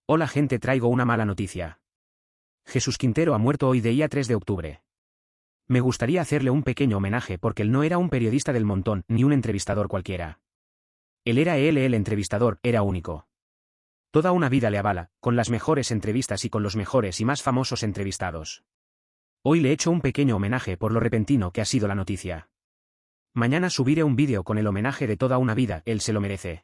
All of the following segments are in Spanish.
Hola gente, traigo una mala noticia. Jesús Quintero ha muerto hoy día 3 de octubre. Me gustaría hacerle un pequeño homenaje porque él no era un periodista del montón ni un entrevistador cualquiera. El entrevistador, era único. Toda una vida le avala, con las mejores entrevistas y con los mejores y más famosos entrevistados. Hoy le echo un pequeño homenaje por lo repentino que ha sido la noticia. Mañana subiré un vídeo con el homenaje de toda una vida, él se lo merece.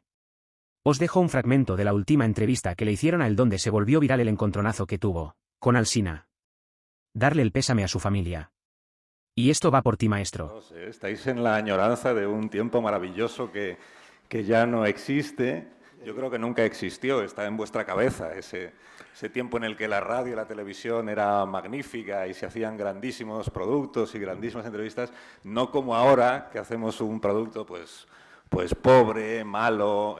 Os dejo un fragmento de la última entrevista que le hicieron a él donde se volvió viral el encontronazo que tuvo con Alsina. Darle el pésame a su familia. Y esto va por ti, maestro. No sé, estáis en la añoranza de un tiempo maravilloso que ya no existe. Yo creo que nunca existió, está en vuestra cabeza, ese tiempo en el que la radio y la televisión era magnífica y se hacían grandísimos productos y grandísimas entrevistas, no como ahora, que hacemos un producto pues pobre, malo,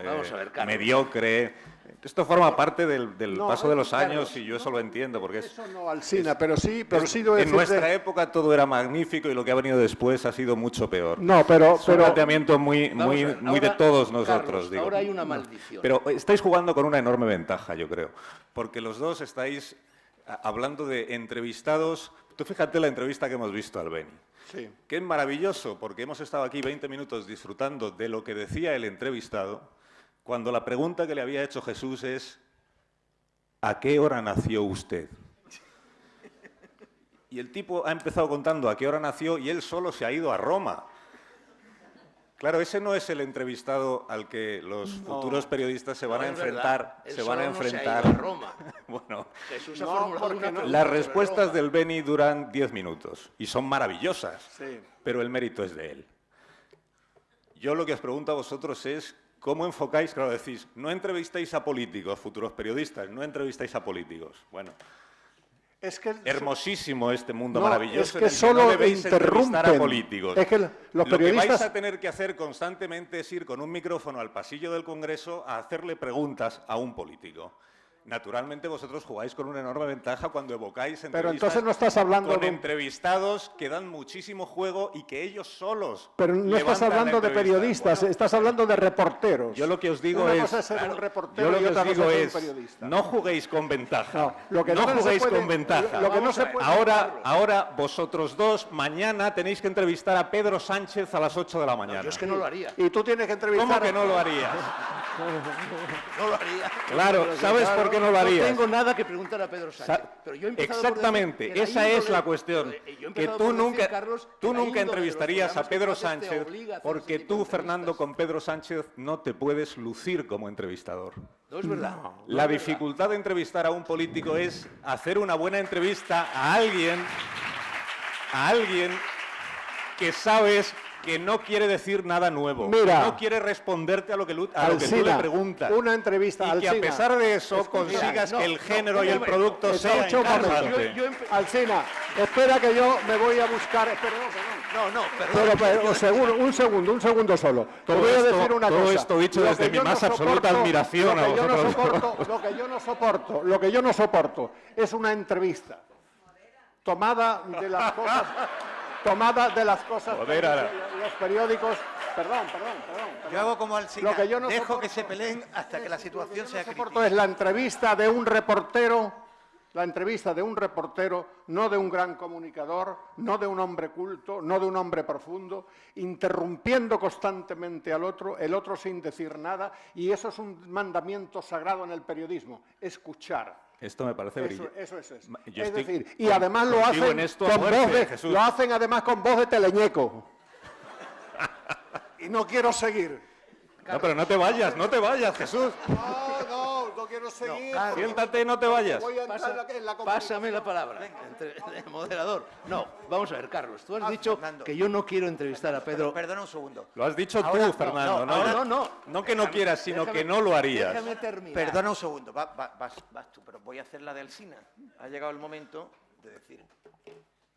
mediocre. Esto forma parte del paso de los años y yo eso lo entiendo. Porque eso no, Alsina, pero sí debo decirte... En nuestra época todo era magnífico y lo que ha venido después ha sido mucho peor. No, pero... Es un planteamiento muy de todos nosotros. Carlos, digo. Ahora hay una maldición. Pero estáis jugando con una enorme ventaja, yo creo. Porque los dos estáis hablando de entrevistados. Tú fíjate la entrevista que hemos visto al Beni. Sí. Que es maravilloso, porque hemos estado aquí 20 minutos disfrutando de lo que decía el entrevistado, cuando la pregunta que le había hecho Jesús es ¿a qué hora nació usted? Y el tipo ha empezado contando a qué hora nació y él solo se ha ido a Roma. Claro, ese no es el entrevistado al que los futuros periodistas se van a enfrentar. Se van a enfrentar. No se ha ido a Roma. Bueno, Jesús ha formulado una pregunta las respuestas sobre del Beni duran 10 minutos y son maravillosas, Sí. pero el mérito es de él. Yo lo que os pregunto a vosotros es ¿cómo enfocáis? Claro, decís, no entrevistáis a políticos, futuros periodistas, no entrevistáis a políticos. Bueno, Es que hermosísimo este mundo no, maravilloso es que en el que solo no debéis entrevistar a interrumpen. políticos. Es que los Lo que periodistas... vais a tener que hacer constantemente es ir con un micrófono al pasillo del Congreso a hacerle preguntas a un político. Naturalmente vosotros jugáis con una enorme ventaja cuando evocáis entrevistas Pero entonces no estás hablando con de... entrevistados que dan muchísimo juego y que ellos solos Pero no estás levantan la hablando de entrevista. periodistas, Bueno, estás hablando de reporteros. yo lo que os digo Una es, cosa es ser un yo reportero lo y que otra os cosa digo es ser es, un periodista. no juguéis con ventaja, No, lo que no no se juguéis puede- con ventaja. lo que no se puede- Ahora vosotros dos mañana tenéis que entrevistar a Pedro Sánchez a las 8 de la mañana. Yo es que no lo haría. Y tú tienes que entrevistar... ¿Cómo que no lo harías? No lo haría. Claro, ¿sabes por qué no lo No harías? tengo nada que preguntar a Pedro Sánchez. Pero yo he empezado por Exactamente, decir que esa es la cuestión. Yo he Que empezado tú por decir, nunca, Carlos, que tú la nunca índole de los entrevistarías a programas que Pedro tú haces te Sánchez obliga a hacer porque ese tipo de tú, Fernando, entrevistas. con Pedro Sánchez no te puedes lucir como entrevistador. No es verdad. La dificultad de entrevistar a un político es hacer una buena entrevista a alguien que sabes que no quiere decir nada nuevo, Mira, que no quiere responderte a lo que tú le Alsina, preguntas. una entrevista, y que a Alsina. pesar de eso Escucha, consigas no, que el no, género un y el momento. producto sea Escucha un momento. interesante. Alsina, espera que yo me voy a buscar... Perdón. Pero, un segundo solo. Te voy a decir una todo cosa. esto dicho Lo desde que mi yo no más absoluta soporto- admiración a lo que yo no vosotros. soporto- Lo que yo no soporto es una entrevista tomada de las cosas Joder, ahora. los periódicos. Perdón. Yo hago como Alsina, Lo que yo no dejo soporto- que se peleen hasta que la situación sea soporto crítica. es la entrevista de un reportero, no de un gran comunicador, no de un hombre culto, no de un hombre profundo, interrumpiendo constantemente al otro, el otro sin decir nada, y eso es un mandamiento sagrado en el periodismo, escuchar. Esto me parece brillante. Eso es. Yo Es estoy decir, y además lo contigo hacen en esto a con muerte, voz de, Jesús. lo hacen además con voz de teleñeco. Y no quiero seguir. No, pero no te vayas, Jesús. No quiero seguir. Siéntate, no te vayas. Voy a entrar en la comunicación. Pásame la palabra, moderador. No, vamos a ver, Carlos. Tú has dicho Fernando. que yo no quiero entrevistar a Pedro. Perdona un segundo. Lo has dicho Ahora, tú, Fernando. No que no quieras, sino que no lo harías. Déjame terminar. Perdona un segundo. Vas tú, pero voy a hacer la de Alsina. Ha llegado el momento de decir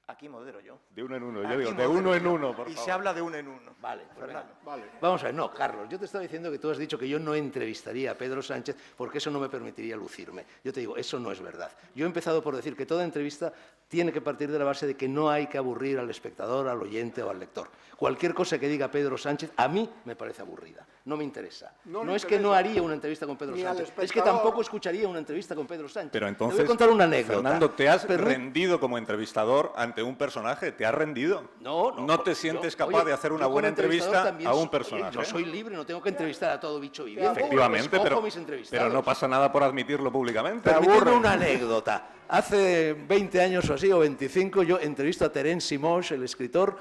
Aquí modero yo. De uno en uno, yo Aquí digo, de modero uno en yo. uno, por Y favor. se habla de uno en uno. Vale, pues venga. Vale. Vamos a ver, no, Carlos, yo te estaba diciendo que tú has dicho que yo no entrevistaría a Pedro Sánchez porque eso no me permitiría lucirme. Yo te digo, eso no es verdad. Yo he empezado por decir que toda entrevista tiene que partir de la base de que no hay que aburrir al espectador, al oyente o al lector. Cualquier cosa que diga Pedro Sánchez a mí me parece aburrida, no me interesa. No No, le es que no interesa. haría una entrevista con Pedro Ni al Sánchez, es que espectador. tampoco escucharía una entrevista con Pedro Sánchez. Pero Te entonces, voy a contar una anécdota. Fernando, ¿te has Permi- rendido como entrevistador ante un personaje? ¿Te has rendido? No, ¿No te yo- sientes oye, capaz de hacer yo una como buena entrevistador entrevista también a un oye, personaje? yo soy libre, no tengo que entrevistar a todo bicho viviente. Efectivamente, Escojo pero, mis entrevistados. pero no pasa nada por admitirlo públicamente. Permitidme una anécdota. Hace 20 años o así, o 25, yo entrevisto a Terence Simons, el escritor,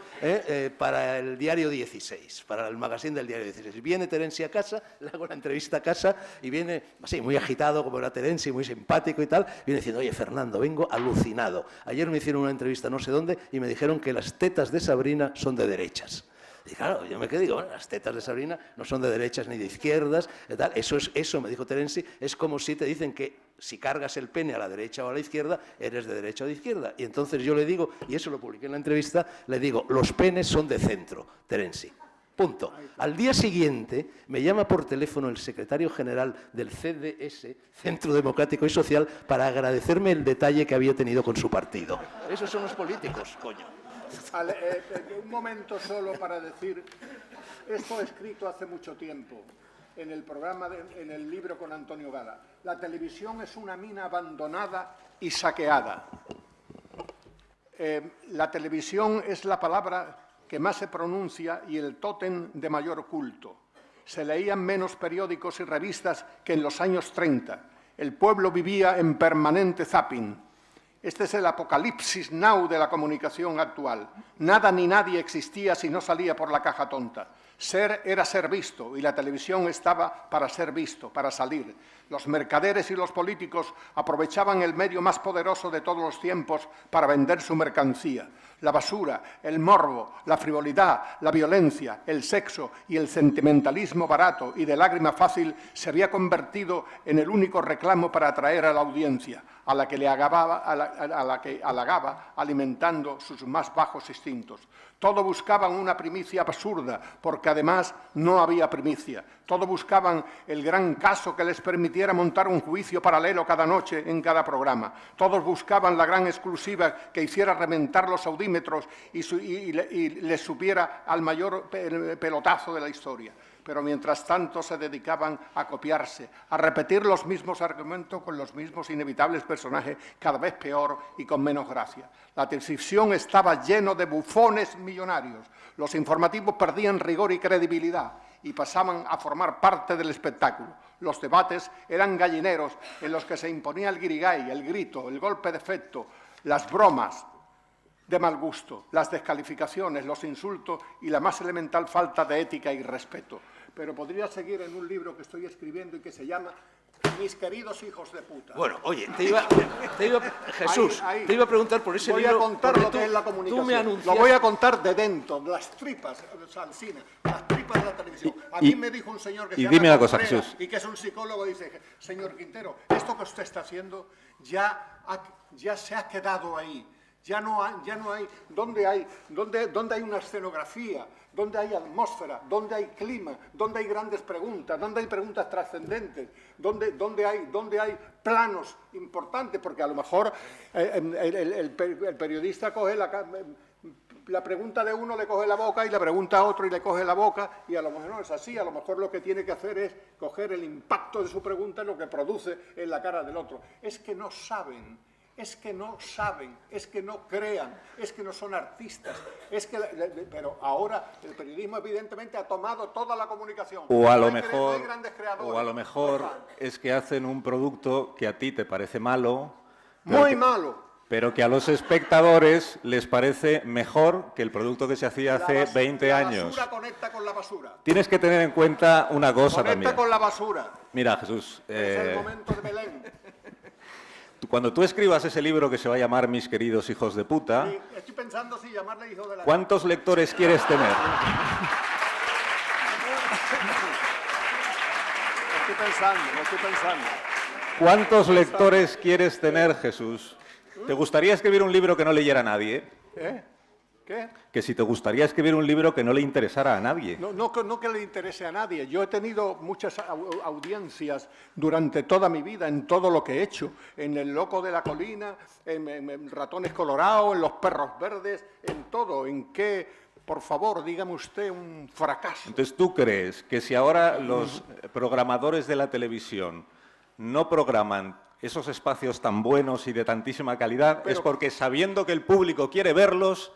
para el diario 16, para el magazine del diario 16. Viene Terence a casa, le hago la entrevista a casa y viene así, muy agitado, como era Terence, muy simpático y tal. Viene diciendo, oye, Fernando, vengo alucinado. Ayer me hicieron una entrevista no sé dónde y me dijeron que las tetas de Sabrina son de derechas. Y claro, yo me quedé, digo, bueno, las tetas de Sabrina no son de derechas ni de izquierdas, tal. Eso, me dijo Terenzi, es como si te dicen que si cargas el pene a la derecha o a la izquierda, eres de derecha o de izquierda. Y entonces yo le digo, y eso lo publiqué en la entrevista, le digo, los penes son de centro, Terenzi. Punto. Al día siguiente me llama por teléfono el secretario general del CDS, Centro Democrático y Social, para agradecerme el detalle que había tenido con su partido. Esos son los políticos, coño. Un momento solo para decir, esto escrito hace mucho tiempo en el programa, en el libro con Antonio Gala. La televisión es una mina abandonada y saqueada. La televisión es la palabra que más se pronuncia y el tótem de mayor culto. Se leían menos periódicos y revistas que en los años 30. El pueblo vivía en permanente zapping. Este es el apocalipsis now de la comunicación actual. Nada ni nadie existía si no salía por la caja tonta. Ser era ser visto y la televisión estaba para ser visto, para salir. Los mercaderes y los políticos aprovechaban el medio más poderoso de todos los tiempos para vender su mercancía. La basura, el morbo, la frivolidad, la violencia, el sexo y el sentimentalismo barato y de lágrima fácil se había convertido en el único reclamo para atraer a la audiencia, a la que le halagaba alimentando sus más bajos instintos. Todo buscaban una primicia absurda, porque además no había primicia. Todo buscaban el gran caso que les permitiera montar un juicio paralelo cada noche en cada programa. Todos buscaban la gran exclusiva que hiciera reventar los audímetros y les supiera al mayor pelotazo de la historia. Pero mientras tanto se dedicaban a copiarse, a repetir los mismos argumentos con los mismos inevitables personajes, cada vez peor y con menos gracia. La televisión estaba lleno de bufones millonarios. Los informativos perdían rigor y credibilidad y pasaban a formar parte del espectáculo. Los debates eran gallineros en los que se imponía el guirigay, el grito, el golpe de efecto, las bromas de mal gusto, las descalificaciones, los insultos y la más elemental falta de ética y respeto. Pero podría seguir en un libro que estoy escribiendo y que se llama Mis queridos hijos de puta. Bueno, oye, Jesús, Ahí. te iba a preguntar por ese voy libro. a contar porque lo que es la comunicación. Tú me anunciaste. Lo voy a contar de dentro, las tripas, Alsina, las tripas de la televisión. A mí me dijo un señor que se llama dime una cosa, Contreras Jesús. y que es un psicólogo, dice, señor Quintero, esto que usted está haciendo ya se ha quedado ahí. Ya no hay, ¿dónde hay una escenografía? ¿Dónde hay atmósfera? ¿Dónde hay clima? ¿Dónde hay grandes preguntas? ¿Dónde hay preguntas trascendentes? ¿Dónde hay planos importantes? Porque a lo mejor el periodista coge la pregunta de uno, le coge la boca, y la pregunta a otro y le coge la boca, y a lo mejor no es así. A lo mejor lo que tiene que hacer es coger el impacto de su pregunta en lo que produce en la cara del otro. Es que no saben, es que no crean, es que no son artistas, pero ahora el periodismo evidentemente ha tomado toda la comunicación. O a lo No hay mejor, grandes creadores. o a lo mejor es que hacen un producto que a ti te parece malo, Muy malo. pero que a los espectadores les parece mejor que el producto que se hacía hace 20 años. La basura conecta con la basura. Tienes que tener en cuenta una cosa Conecta también. con la basura. Mira, Jesús, Es el momento de Belén. cuando tú escribas ese libro que se va a llamar Mis queridos hijos de puta, Sí, estoy pensando si llamarle hijo de la... ¿cuántos lectores quieres tener? Estoy pensando. ¿Cuántos lectores quieres tener, Jesús? ¿Te gustaría escribir un libro que no leyera nadie? ¿Qué? Que si te gustaría escribir un libro que no le interesara a nadie. No que le interese a nadie. Yo he tenido muchas audiencias durante toda mi vida, en todo lo que he hecho. En El Loco de la Colina, en Ratones Colorados, en Los Perros Verdes, en todo. ¿En qué, por favor, dígame usted, un fracaso? Entonces, ¿tú crees que si ahora los programadores de la televisión no programan esos espacios tan buenos y de tantísima calidad, es porque sabiendo que el público quiere verlos,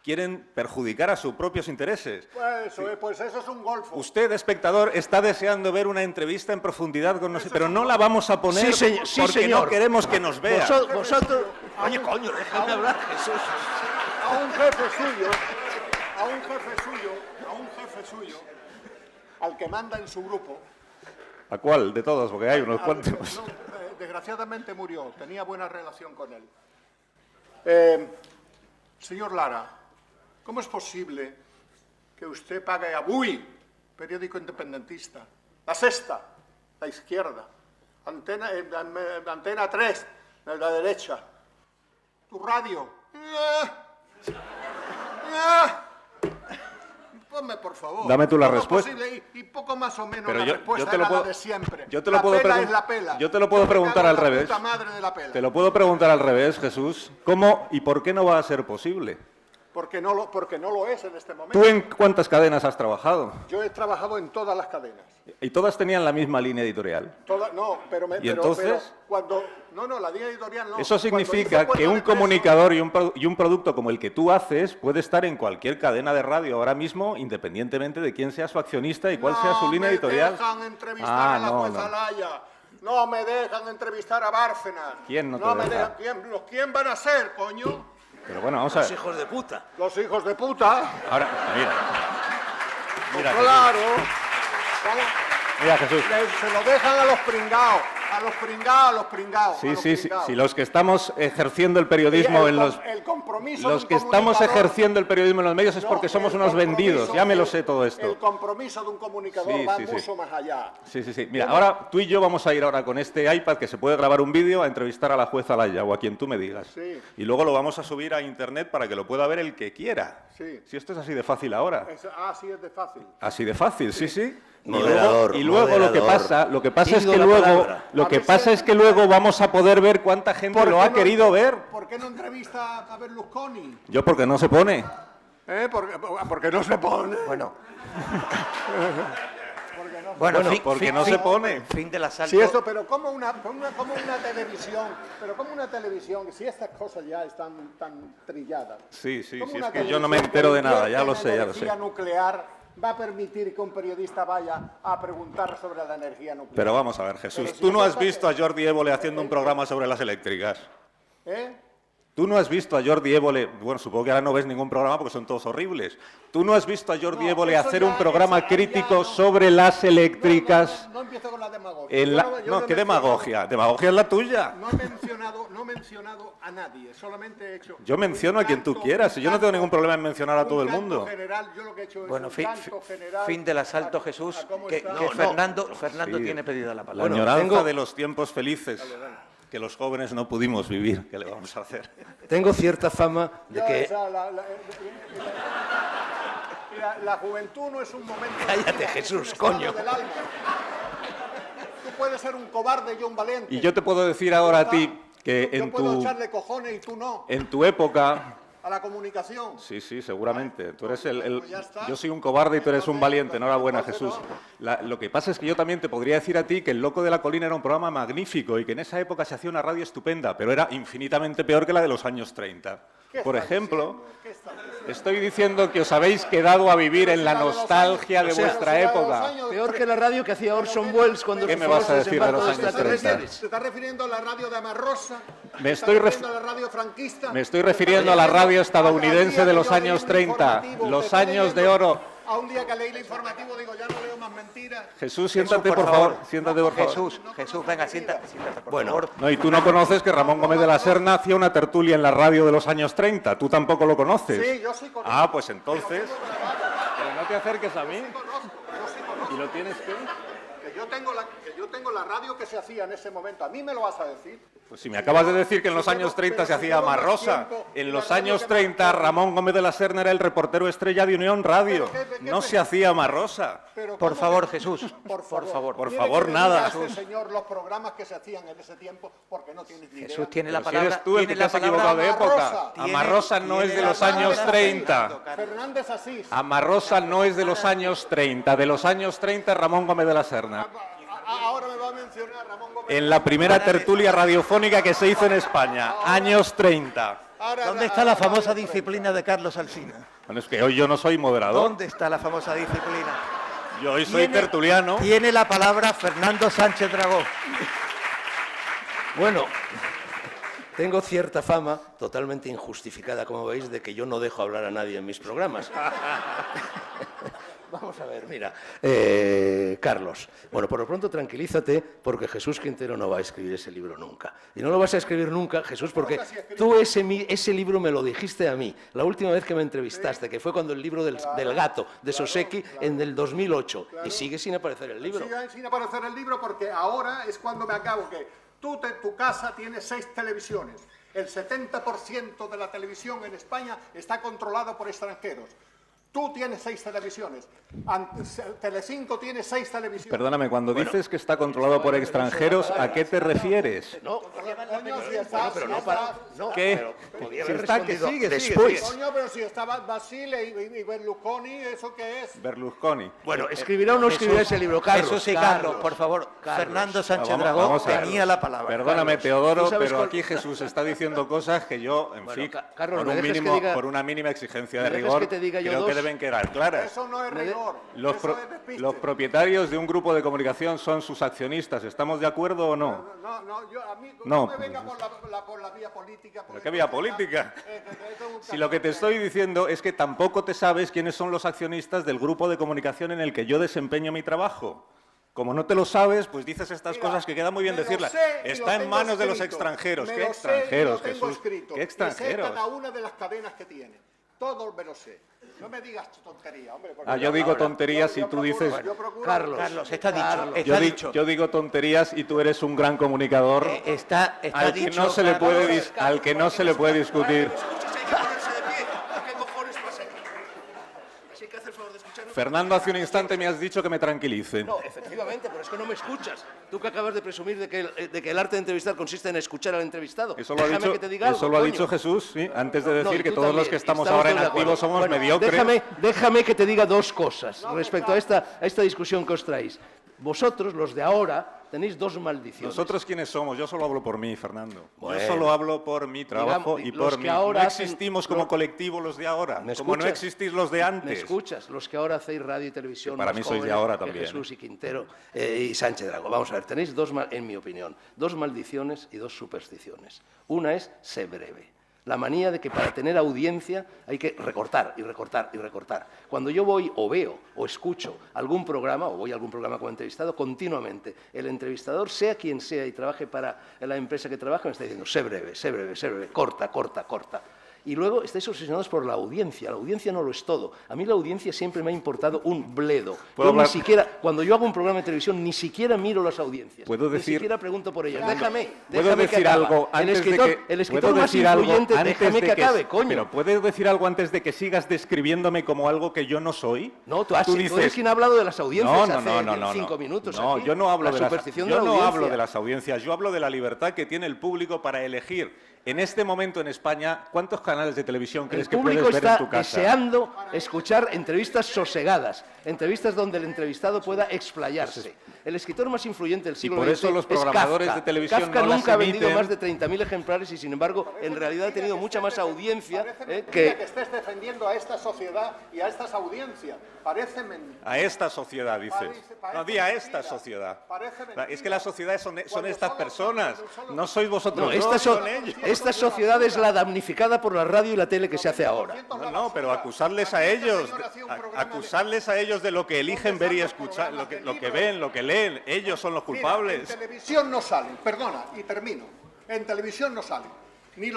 quieren perjudicar a sus propios intereses? Pues eso es un golfo. Usted, espectador, está deseando ver una entrevista en profundidad con nosotros, pero no la vamos a poner Sí, porque señor. no queremos que nos vea. Vosotros... Oye, coño, déjame hablar, Jesús. A un jefe suyo, al que manda en su grupo. ¿A cuál de todos? Porque hay unos cuantos. Desgraciadamente murió, tenía buena relación con él. Señor Lara, ¿cómo es posible que usted pague a BUI, periódico independentista, La Sexta, la izquierda, Antena 3, la derecha, tu radio? Ponme, por favor. Dame tú la ¿Cómo es respuesta. posible? Y poco más o menos Pero la yo respuesta te lo era puedo- la de siempre. yo te lo La puedo pela pregun- es la pela. yo te lo puedo Yo me preguntar cago al en la revés. puta madre de la pela. Te lo puedo preguntar al revés, Jesús. ¿Cómo y por qué no va a ser posible? Porque no lo es en este momento. ¿Tú en cuántas cadenas has trabajado? Yo he trabajado en todas las cadenas. Y todas tenían la misma línea editorial. ¿Y entonces? La línea editorial no. Eso Cuando significa hice que un Puerta de Preso, comunicador y un producto como el que tú haces puede estar en cualquier cadena de radio ahora mismo, independientemente de quién sea su accionista y cuál sea su línea editorial. No me dejan entrevistar a la jueza no. Laya. No me dejan entrevistar a Bárcenas. ¿Quién no te me deja? dejan. ¿Quién van a ser, coño? Pero bueno, vamos a Los ver. hijos de puta. Los hijos de puta. Ahora, mira. Mira, Pues claro. Mira, Jesús. Se lo dejan a los pringados. A los pringados. Sí. Si los que estamos ejerciendo el periodismo en los... El compromiso Los de un que estamos comunicador- ejerciendo el periodismo en los medios es No, porque somos el unos compromiso- vendidos. Ya me lo el- sé todo esto. El compromiso de un comunicador Sí, va sí, sí. mucho más allá. Sí. Mira, ahora tú y yo vamos a ir ahora con este iPad que se puede grabar un vídeo a entrevistar a la jueza Laya o a quien tú me digas. Sí. Y luego lo vamos a subir a internet para que lo pueda ver el que quiera. Sí. Si esto es así de fácil ahora. Sí, es de fácil. Así de fácil, sí. Moderador, Y luego lo que moderador. pasa es Pido que la luego palabra. lo A que ver pasa si- es que luego vamos a poder ver cuánta gente ¿Por lo qué ha no- querido ver. ¿Por qué no entrevista a Berlusconi? Yo porque no se pone. Porque no se pone. Bueno, porque no se pone. Fin del asalto. Sí, pero como una televisión, si estas cosas ya están tan trilladas. Sí, ¿cómo es una que yo no me televisión entero de que nada, ya lo invierte sé, en ya lo sé. energía nuclear va a permitir que un periodista vaya a preguntar sobre la energía nuclear? Pero vamos a ver, Jesús, Pero si tú no eso has está- visto a Jordi Évole haciendo un programa sobre las eléctricas. ¿Eh? Tú no has visto a Jordi Évole, bueno, supongo que ahora no ves ningún programa porque son todos horribles. Tú no has visto a Jordi No, Évole eso hacer ya- un programa eso ya crítico no. sobre las eléctricas. No empiezo con la demagogia. En Yo la... yo No, he ¿qué mencionado- demagogia? Demagogia es la tuya. No he mencionado a nadie, solamente he hecho... Yo menciono a quien tú quieras, y yo no tengo ningún problema en mencionar a todo el mundo. General, yo lo que he hecho es Bueno, un fin, canto general fin del asalto, a Jesús. cómo Que está. Fernando Sí. tiene pedida la La palabra. añoranza de los tiempos felices que los jóvenes no pudimos vivir. ¿Qué le vamos a hacer? Tengo cierta fama de Ya, que... o sea, la juventud no es un momento... Cállate, es un Jesús, estado coño. del alma. Tú puedes ser un cobarde y un valiente. Y yo te puedo decir ahora a ti que Yo puedo echarle cojones y tú no, en tu época... a la comunicación. Sí, seguramente. Tú eres Pues ya está. Yo soy un cobarde y tú eres un valiente. Enhorabuena, Entonces, Jesús. Lo que pasa es que yo también te podría decir a ti que El Loco de la Colina era un programa magnífico y que en esa época se hacía una radio estupenda, pero era infinitamente peor que la de los años 30. Por ejemplo, estoy diciendo que os habéis quedado a vivir en la nostalgia de O sea, vuestra época. Peor que la radio que hacía Orson Welles cuando ¿Qué se me fue vas a al decir de los desembarco de años 30? extraterrestres. ¿Se está refiriendo a la radio de Amarrosa? Me ¿Se estoy está ref- refiriendo a la radio franquista? Me estoy refiriendo a la radio estadounidense de los A un día que yo años leí un 30, informativo, los te estoy años de leyendo- oro. A un día que leí el informativo digo, ya no leo más mentiras. Jesús, siéntate, por favor. Siéntate, por favor. Jesús, venga, siéntate, por Bueno, favor. No, y tú no conoces que Ramón Gómez de la Serna hacía una tertulia en la radio de los años 30. Tú tampoco lo conoces. Sí, yo sí conozco. Ah, pues entonces... Pero no te acerques a mí. Yo sí conozco. ¿Y lo tienes que...? Que yo tengo yo tengo la radio que se hacía en ese momento. ¿A mí me lo vas a decir? Pues si me acabas de decir que en los años 30 se hacía Marrosa, en los años 30 Ramón Gómez de la Serna era el reportero estrella de Unión Radio. No se hacía Marrosa. Por favor, Jesús. Por Por favor, nada. Este señor, los programas que se hacían en ese tiempo, porque no tienes ni idea. Jesús tiene la Pero si palabra. eres tú el que tiene te la has equivocado de palabra. época. Tiene- Amarrosa no es de los años 30. Fernández Asís. Amarrosa no es de los años 30. De los años 30 Ramón Gómez de la Serna. Ahora me va a mencionar a Ramón Gómez. En la primera tertulia radiofónica que se hizo en España, años 30. ¿Dónde está la famosa disciplina de Carlos Alsina? Bueno, es que hoy yo no soy moderador. ¿Dónde está la famosa disciplina? Yo hoy soy tertuliano. Tiene la palabra Fernando Sánchez Dragó. Bueno, tengo cierta fama, totalmente injustificada, como veis, de que yo no dejo hablar a nadie en mis programas. Vamos a ver, mira, Carlos, bueno, por lo pronto tranquilízate porque Jesús Quintero no va a escribir ese libro nunca. Y no lo vas a escribir nunca, Jesús, porque tú ese libro me lo dijiste a mí, la última vez que me entrevistaste, que fue cuando el libro del gato, de Soseki, en el 2008, y sigue sin aparecer el libro. Sigue sin aparecer el libro porque ahora es cuando me acabo que tu casa tiene 6 televisiones. El 70% de la televisión en España está controlado por extranjeros. Tú tienes 6 televisiones. Telecinco tiene 6 televisiones. Perdóname, cuando dices que está controlado por extranjeros, ¿a qué te refieres? No, Coño, si está, pero no si para... está- No, ¿Qué? pero podía Si haber está, que respondido sigue, después. Coño, pero si estaba Basile y Berlusconi, ¿eso qué es? Berlusconi. Bueno, ¿escribirá o no escribirá ese libro, Carlos? Jesús y Carlos, por favor. Fernando Sánchez Dragó vamos a ver. tenía la palabra. Perdóname, Carlos, Teodoro, ¿tú sabes pero cuál- aquí Jesús está diciendo cosas que yo, en Bueno, fin, Carlos, por, ¿me un dejas que mínimo, diga- por una mínima exigencia de ¿me dejas rigor, que te diga yo creo dos? que deben quedar claras. Eso no es rigor. Los, eso pro- es despiste. los propietarios de un grupo de comunicación son sus accionistas. ¿Estamos de acuerdo o no? No, yo a mí No, no me venga pues, por la vía política. ¿Pero porque qué vía entonces política? esto es un Si lo que te estoy diciendo es que tampoco te sabes quiénes son los accionistas del grupo de comunicación en el que yo desempeño mi trabajo. Como no te lo sabes, pues dices estas Mira, cosas que queda muy bien me lo decirlas. sé y lo Está en tengo manos de los escrito. extranjeros. Me ¿Qué lo sé y lo extranjeros, tengo Jesús? escrito. ¿Qué Y sé extranjeros? cada una de las cadenas que tiene. Todo me lo sé. No me digas tontería, hombre. porque Ah, yo digo tonterías y tú dices... Carlos, está dicho. Yo, Está di- dicho. yo digo tonterías y tú eres un gran comunicador Está al que dicho. no se le puede al que no se le puede discutir. Fernando, hace un instante me has dicho que me tranquilice. No, efectivamente, pero es que no me escuchas. Tú que acabas de presumir de que el arte de entrevistar consiste en escuchar al entrevistado. Eso lo ha Déjame dicho, que te diga algo, eso lo ha coño. dicho Jesús, ¿sí? Antes de No, decir y que tú todos los también, que estamos ahora en todos de activo acuerdo. somos Bueno, mediocres. déjame que te diga dos cosas respecto a esta discusión que os traéis. Vosotros, los de ahora, tenéis dos maldiciones. ¿Nosotros quiénes somos? Yo solo hablo por mí, Fernando. Bueno. Yo solo hablo por mi trabajo Digamos, y los por que mí. ahora No hacen- existimos como colectivo los de ahora, ¿Me como no escuchas? existís los de ¿Me antes. escuchas? Los que ahora hacéis radio y televisión. Que para más mí sois de jóvenes ahora que también, Jesús y Quintero y Sánchez Dragó. Vamos a ver, tenéis en mi opinión, dos maldiciones y dos supersticiones. Una es sé breve. La manía de que para tener audiencia hay que recortar y recortar y recortar. Cuando yo voy o veo o escucho algún programa, o voy a algún programa como entrevistado, continuamente el entrevistador, sea quien sea y trabaje para la empresa que trabaja, me está diciendo sé breve, sé breve, sé breve, corta, corta, corta. Y luego estáis obsesionados por la audiencia. La audiencia no lo es todo. A mí la audiencia siempre me ha importado un bledo. ¿Puedo Yo ni hablar? siquiera, cuando yo hago un programa de televisión, ni siquiera miro las audiencias. ¿Puedo Ni decir- siquiera pregunto por ellas. ¿Puedo Déjame decir que acaba. algo antes de que El escritor ¿puedo más decir algo influyente, antes déjame de que acabe, coño. Pero ¿puedes decir algo antes de que sigas describiéndome como algo que yo no soy? No, tú eres dices, quien ha hablado de las audiencias no, hace no, no, no, 5 no. minutos. No, aquí. yo no hablo La de las, superstición yo de la no audiencia. hablo de las audiencias, yo hablo de la libertad que tiene el público para elegir. En este momento en España, ¿cuántos canales de televisión crees El que público puedes ver en está tu casa? deseando escuchar entrevistas sosegadas, entrevistas donde el entrevistado pueda explayarse. El escritor más influyente del siglo por eso XX los es programadores Kafka. de televisión Kafka no las nunca ha vendido emiten. más de 30.000 ejemplares y, sin embargo, en realidad ha tenido mucha más audiencia Parece mentira que... que estés defendiendo a esta sociedad y a estas audiencias. Parece mentira. A esta sociedad, dices. Parece No, di a esta mentira. sociedad. Parece mentira. Es que la sociedad son Cuando estas solo- personas. cuando solo- No sois vosotros No, dos, son ellos. esta sociedad es la damnificada por la radio y la tele que se hace ahora. No, pero acusarles a ellos, acusarles a ellos de lo que eligen ver y escuchar, lo que ven, lo que leen. Ellos son los Mira, culpables. en televisión no salen, perdona, y termino. En televisión no salen ni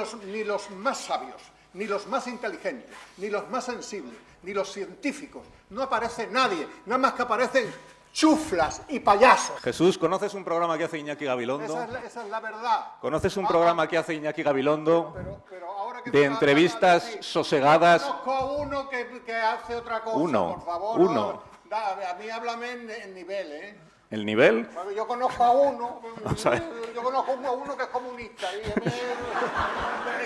los más sabios, ni los más inteligentes, ni los más sensibles, ni los científicos. No aparece nadie, nada más que aparecen chuflas y payasos. Jesús, ¿conoces un programa que hace Iñaki Gabilondo? Esa es la verdad. ¿Conoces un programa que hace Iñaki Gabilondo Pero ahora que de tú vas a entrevistas decir, sosegadas? Conozco a uno que hace otra cosa, Uno, por favor. uno. A mí háblame en nivel, ¿eh? ¿El nivel? Porque yo conozco a uno, Vamos a ver. yo conozco a uno que es comunista. Y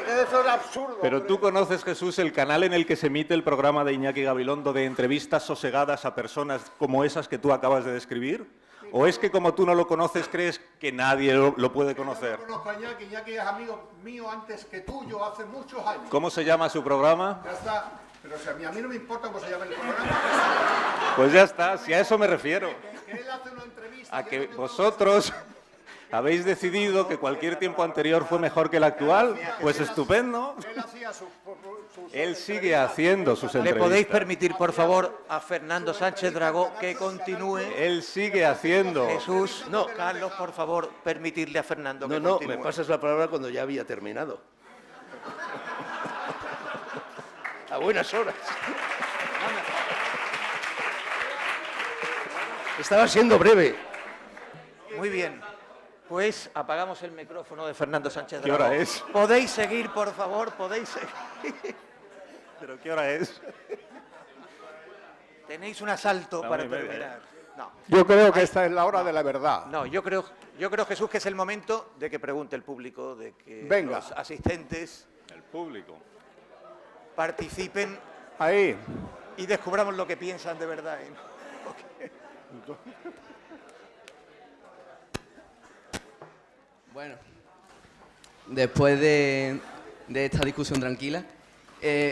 que eso es absurdo. Pero tú conoces, Jesús, el canal en el que se emite el programa de Iñaki Gabilondo de entrevistas sosegadas a personas como esas que tú acabas de describir. ¿O es que como tú no lo conoces crees que nadie lo puede conocer? Yo conozco a Iñaki, Iñaki es amigo mío antes que tuyo, hace muchos años. ¿Cómo se llama su programa? Ya está. Pero si a mí no me importa cómo se llama el programa. Pues ya está, si a eso me refiero. Que él hace una entrevista. A yo que no tengo- vosotros habéis decidido que cualquier tiempo anterior fue mejor que el actual. Pues estupendo. Él hacía sus Él sigue haciendo sus ¿Le entrevistas. podéis permitir, por favor, a Fernando Sánchez Dragó que continúe? Él sigue haciendo. Jesús, no, Carlos, por favor, permitirle a Fernando que No, continúe. me pasas la palabra cuando ya había terminado. A buenas horas. Estaba siendo breve. Muy bien. Pues apagamos el micrófono de Fernando Sánchez ¿Qué Dragó. hora es? ¿Podéis seguir, por favor? ¿Podéis seguir? ¿Pero qué hora es? Tenéis un asalto La para 1:30, terminar. No. Yo creo que esta es la hora de la verdad. No, yo creo, Jesús, que es el momento de que pregunte el público, de que Venga. los asistentes El público. participen Ahí. y descubramos lo que piensan de verdad. ¿Eh? Bueno, después de esta discusión tranquila,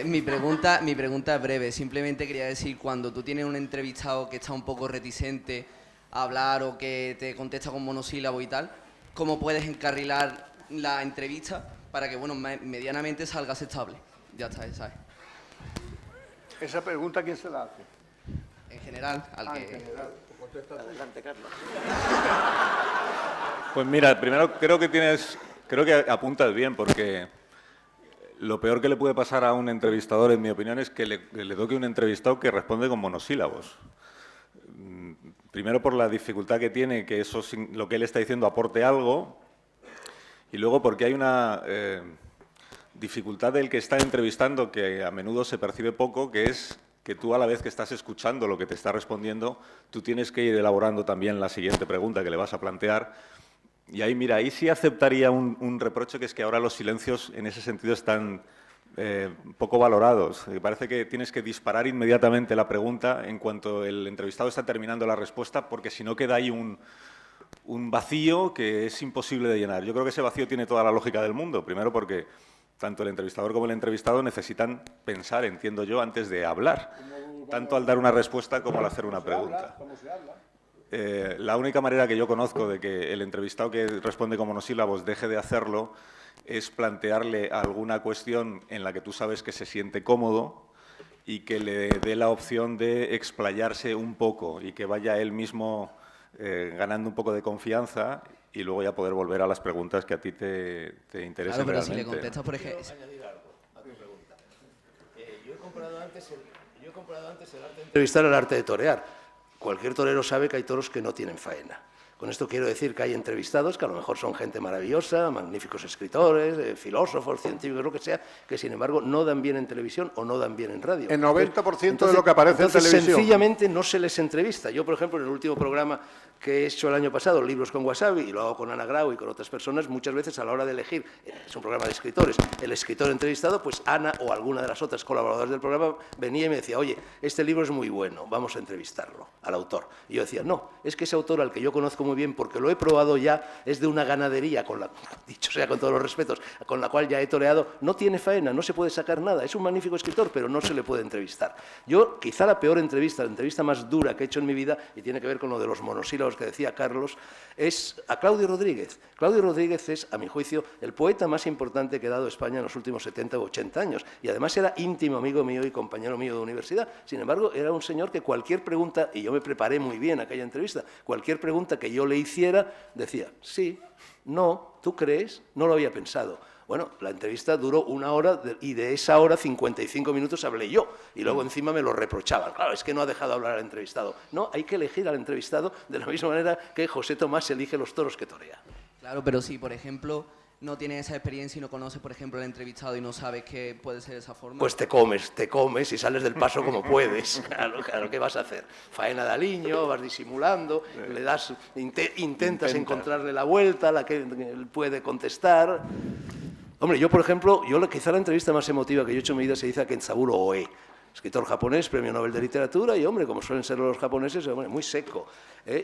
mi pregunta es breve. Simplemente quería decir, cuando tú tienes un entrevistado que está un poco reticente a hablar o que te contesta con monosílabo y tal, ¿cómo puedes encarrilar la entrevista para que, bueno, medianamente salga aceptable? Ya está, ¿sabes? Esa pregunta, ¿quién se la hace? En general, al que... Adelante, Carlos. Pues mira, primero creo que apuntas bien, porque lo peor que le puede pasar a un entrevistador, en mi opinión, es que le toque un entrevistado que responde con monosílabos. Primero por la dificultad que tiene que eso, lo que él está diciendo aporte algo, y luego porque hay una dificultad del que está entrevistando que a menudo se percibe poco, que es que tú, a la vez que estás escuchando lo que te está respondiendo, tú tienes que ir elaborando también la siguiente pregunta que le vas a plantear. Y ahí, mira, ahí sí aceptaría un reproche, que es que ahora los silencios en ese sentido están poco valorados. Me parece que tienes que disparar inmediatamente la pregunta en cuanto el entrevistado está terminando la respuesta, porque si no queda ahí un vacío que es imposible de llenar. Yo creo que ese vacío tiene toda la lógica del mundo. Primero porque tanto el entrevistador como el entrevistado necesitan pensar, entiendo yo, antes de hablar. Tanto al dar una respuesta como al hacer una pregunta. La única manera que yo conozco de que el entrevistado que responde con monosílabos deje de hacerlo es plantearle alguna cuestión en la que tú sabes que se siente cómodo y que le dé la opción de explayarse un poco y que vaya él mismo ganando un poco de confianza, y luego ya poder volver a las preguntas que a ti te interesan Claro, pero si realmente. le contestas, por ejemplo... Yo he comparado antes el arte de entrevistar al arte de torear. Cualquier torero sabe que hay toros que no tienen faena. Con esto quiero decir que hay entrevistados que a lo mejor son gente maravillosa, magníficos escritores, filósofos, científicos, lo que sea, que sin embargo no dan bien en televisión o no dan bien en radio. El 90% de lo que aparece en televisión. Sencillamente no se les entrevista. Yo, por ejemplo, en el último programa que he hecho el año pasado, Libros con Wasabi, y lo hago con Ana Grau y con otras personas, muchas veces a la hora de elegir, es un programa de escritores, el escritor entrevistado, pues Ana o alguna de las otras colaboradoras del programa venía y me decía, oye, este libro es muy bueno, vamos a entrevistarlo, al autor. Y yo decía, no, es que ese autor, al que yo conozco muy bien, porque lo he probado ya, es de una ganadería, dicho sea con todos los respetos, con la cual ya he toreado, no tiene faena, no se puede sacar nada, es un magnífico escritor, pero no se le puede entrevistar. Yo, quizá la peor entrevista, la entrevista más dura que he hecho en mi vida, y tiene que ver con lo de los monosílabos que decía Carlos, es a Claudio Rodríguez. Claudio Rodríguez es, a mi juicio, el poeta más importante que ha dado España en los últimos 70 o 80 años, y además era íntimo amigo mío y compañero mío de universidad. Sin embargo, era un señor que cualquier pregunta, y yo me preparé muy bien aquella entrevista, cualquier pregunta que yo le hiciera, decía, sí, no, ¿tú crees? No lo había pensado. Bueno, la entrevista duró 1 hora y de esa hora 55 minutos hablé yo y luego encima me lo reprochaban. Claro, es que no ha dejado hablar al entrevistado. No, hay que elegir al entrevistado de la misma manera que José Tomás elige los toros que torea. Claro, pero si, por ejemplo, no tienes esa experiencia y no conoces, por ejemplo, al entrevistado y no sabes que puede ser de esa forma. Pues te comes y sales del paso como puedes. Claro, ¿qué vas a hacer? Faena de aliño, vas disimulando, le das, intentas encontrarle la vuelta, la que él puede contestar. Hombre, yo, por ejemplo, quizá la entrevista más emotiva que yo he hecho en mi vida se dice a Kenzaburo Oe, escritor japonés, premio Nobel de Literatura, y, hombre, como suelen ser los japoneses, hombre, muy seco.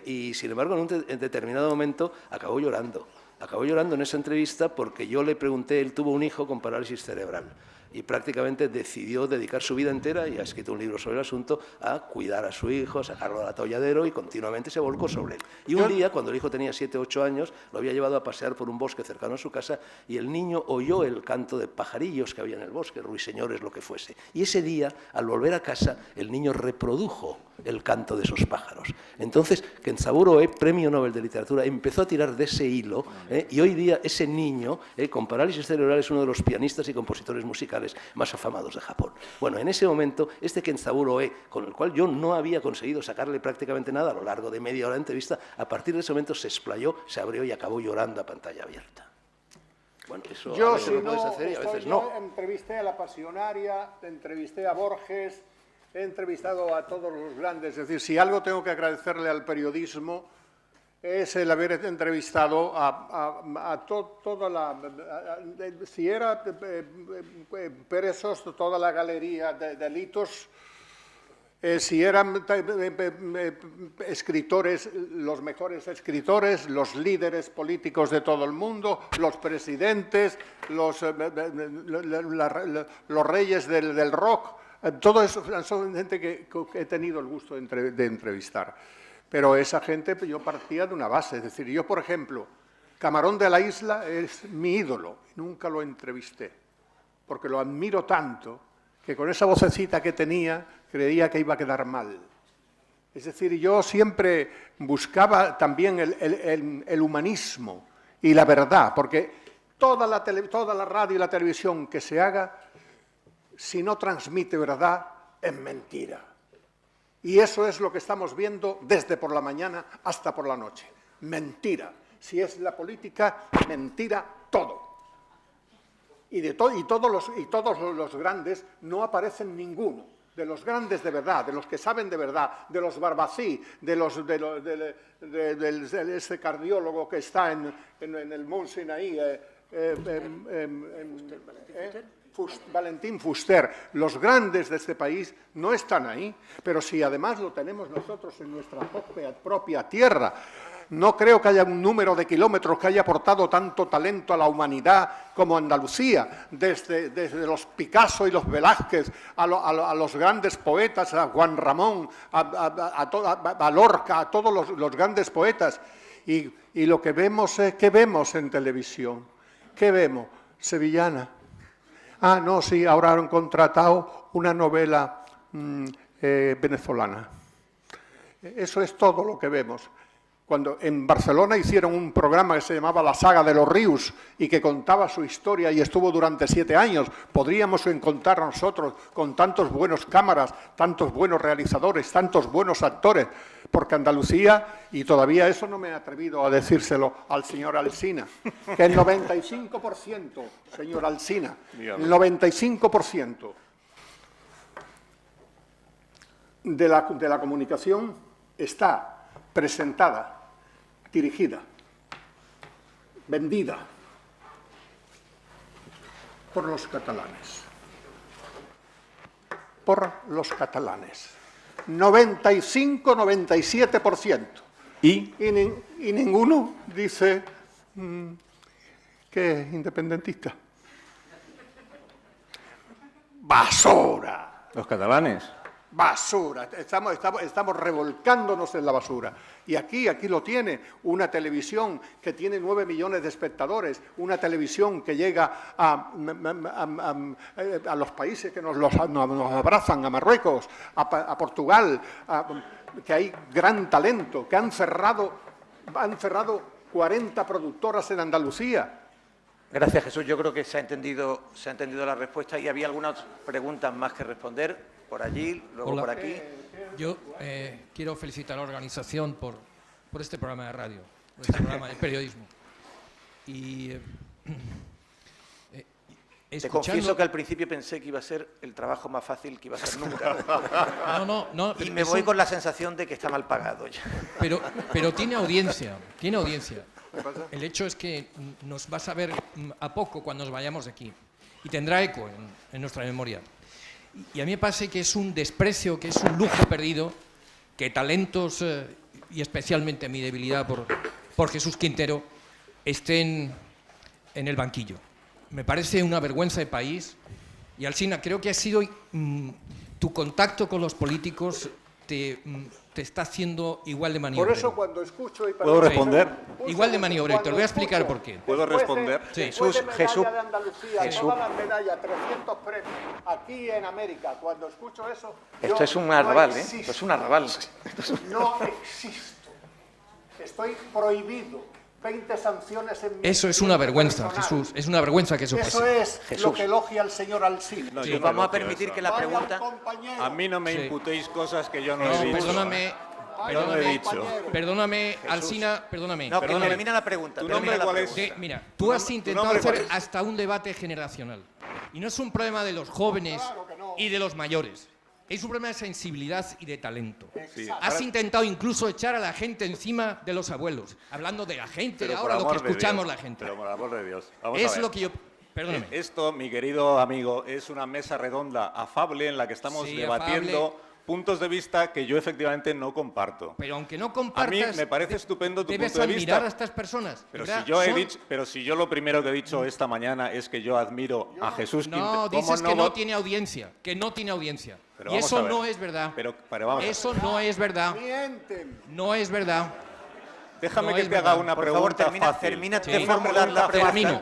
Y, sin embargo, en determinado momento acabó llorando. Acabó llorando en esa entrevista porque yo le pregunté, él tuvo un hijo con parálisis cerebral y prácticamente decidió dedicar su vida entera, y ha escrito un libro sobre el asunto, a cuidar a su hijo, a sacarlo al atolladero, y continuamente se volcó sobre él. Y un día, cuando el hijo tenía 7 o 8 años, lo había llevado a pasear por un bosque cercano a su casa y el niño oyó el canto de pajarillos que había en el bosque, ruiseñores, lo que fuese. Y ese día, al volver a casa, el niño reprodujo el canto de esos pájaros. Entonces, Kenzaburo Oe, premio Nobel de Literatura, empezó a tirar de ese hilo, y hoy día ese niño, con parálisis cerebral, es uno de los pianistas y compositores musicales más afamados de Japón. Bueno, en ese momento, este Kenzaburo Oe, con el cual yo no había conseguido sacarle prácticamente nada a lo largo de media hora de entrevista, a partir de ese momento se explayó, se abrió y acabó llorando a pantalla abierta. Bueno, eso a veces lo puedes hacer y a veces no. Yo entrevisté a La Pasionaria, entrevisté a Borges, he entrevistado a todos los grandes. Es decir, si algo tengo que agradecerle al periodismo es el haber entrevistado a toda la... si era Perezoso, toda la galería de delitos, si eran escritores, los mejores escritores, los líderes políticos de todo el mundo, los presidentes, los reyes del rock, todo eso son gente que he tenido el gusto de entrevistar. Pero esa gente, yo partía de una base. Es decir, yo, por ejemplo, Camarón de la Isla es mi ídolo. Nunca lo entrevisté, porque lo admiro tanto que con esa vocecita que tenía creía que iba a quedar mal. Es decir, yo siempre buscaba también el humanismo y la verdad, porque toda la radio y la televisión que se haga, si no transmite verdad, es mentira. Y eso es lo que estamos viendo desde por la mañana hasta por la noche. Mentira. Si es la política, mentira todo. Y todos los grandes, no aparecen ninguno. De los grandes de verdad, de los que saben de verdad, de los Barbací, de ese cardiólogo que está en el Mont Sinaí, Valentín Fuster, los grandes de este país no están ahí, pero si además lo tenemos nosotros en nuestra propia tierra, no creo que haya un número de kilómetros que haya aportado tanto talento a la humanidad como Andalucía, desde los Picasso y los Velázquez, a los grandes poetas, a Juan Ramón, a Lorca, a todos los grandes poetas. Y lo que vemos es, ¿qué vemos en televisión? ¿Qué vemos? Sevillana. Ah, no, sí, ahora han contratado una novela venezolana. Eso es todo lo que vemos. Cuando en Barcelona hicieron un programa que se llamaba La Saga de los Ríos y que contaba su historia y estuvo durante 7 años, podríamos encontrar nosotros con tantos buenos cámaras, tantos buenos realizadores, tantos buenos actores, porque Andalucía, y todavía eso no me he atrevido a decírselo al señor Alsina, que el 95%, señor Alsina, el 95% de la comunicación está presentada, dirigida, vendida por los catalanes. Por los catalanes. 95-97%. Y ninguno dice que es independentista. ¡Basura! Los catalanes. Basura, estamos revolcándonos en la basura. Y aquí lo tiene, una televisión que tiene 9 millones de espectadores, una televisión que llega a los países que nos abrazan, a Marruecos, a Portugal, que hay gran talento, que han cerrado 40 productoras en Andalucía. Gracias, Jesús. Yo creo que se ha entendido la respuesta y había algunas preguntas más que responder por allí, luego Hola. por aquí. Yo quiero felicitar a la organización por este programa de radio, por este programa de periodismo. Y Te confieso que al principio pensé que iba a ser el trabajo más fácil que iba a ser nunca. No, Y me voy con la sensación de que está mal pagado ya. Pero tiene audiencia, tiene audiencia. El hecho es que nos vas a ver a poco cuando nos vayamos de aquí y tendrá eco en nuestra memoria. Y a mí me parece que es un desprecio, que es un lujo perdido, que talentos, y especialmente mi debilidad por Jesús Quintero, estén en el banquillo. Me parece una vergüenza de país y, Alsina, creo que ha sido tu contacto con los políticos te está haciendo igual de maniobrero. Por eso cuando escucho... ¿Puedo responder? Igual de maniobra, y te lo voy a explicar por qué. ¿Puedo responder? Sí. Jesús, Jesús, de Andalucía, Jesús. todas las medallas, 300 premios, aquí en América, cuando escucho eso... Esto yo es un no arrabal, ¿eh? existo. Esto es un arrabal. No existo. Estoy prohibido. 20 sanciones en mi Eso es una vergüenza, personal. Jesús. Es una vergüenza que eso Eso pase. es Jesús. lo que elogia el señor Alsina. No, Sí, yo no vamos a elogio permitir eso. que la Vaya, pregunta... compañero. A mí no me Sí. imputéis cosas que yo no, No, he dicho. perdóname, Yo no he dicho. perdóname, Alsina, perdóname. No, que Perdóname. termina la pregunta. ¿Tu termina nombre la cuál es? pregunta. Mira, tú has intentado nombre cuál hacer es? hasta un debate generacional. Y no es un problema de los jóvenes y de los mayores. Es un problema de sensibilidad y de talento. Sí. Has intentado incluso echar a la gente encima de los abuelos, hablando de la gente, de Pero por ahora lo que amor de escuchamos Dios, la gente. Pero por amor de Dios. Vamos a Es ver. lo que yo... Perdóname. Esto, mi querido amigo, es una mesa redonda afable en la que estamos Sí, debatiendo afable. puntos de vista que yo efectivamente no comparto. Pero aunque no A compartas... mí me parece estupendo tu debes punto de vista. admirar a estas personas. Pero ¿verdad? si, yo he Son- dicho, pero si yo lo primero que he dicho esta mañana es que yo admiro a Jesús Quintero. No, ¿cómo dices que no vo- tiene audiencia, que no tiene audiencia. Pero Y vamos eso a ver. no es verdad. Pero vamos a ver. Eso no es verdad. Mienten. No es verdad. Déjame no que es te haga verdad. una Por pregunta favor, termina fácil. de formular la pregunta. Termino.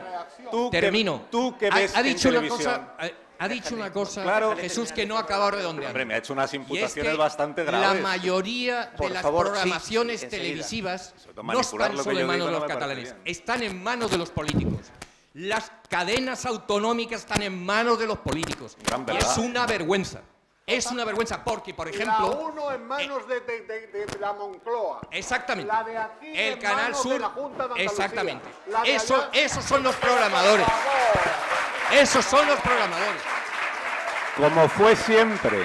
Tú Termino. Tú que ves ha dicho en una televisión. cosa, ha dicho una cosa, Claro. Jesús, que no ha acabado redondeando. Hombre, me ha hecho unas Y es imputaciones que bastante la graves. mayoría de Por las favor, sí, programaciones enseguida. televisivas Sobre todo no manipular están lo que solo yo en manos digo de no los me parece catalanes, bien. están en manos de los políticos. Las cadenas autonómicas están en manos de los políticos. Gran Y verdad. es una vergüenza. Es una vergüenza porque, por La ejemplo... uno en manos de la Moncloa. Exactamente. La de aquí El en Canal manos de Sur. la Junta de Andalucía. Exactamente. La de allá- Esos son los programadores. Esos son los programadores. Como fue siempre.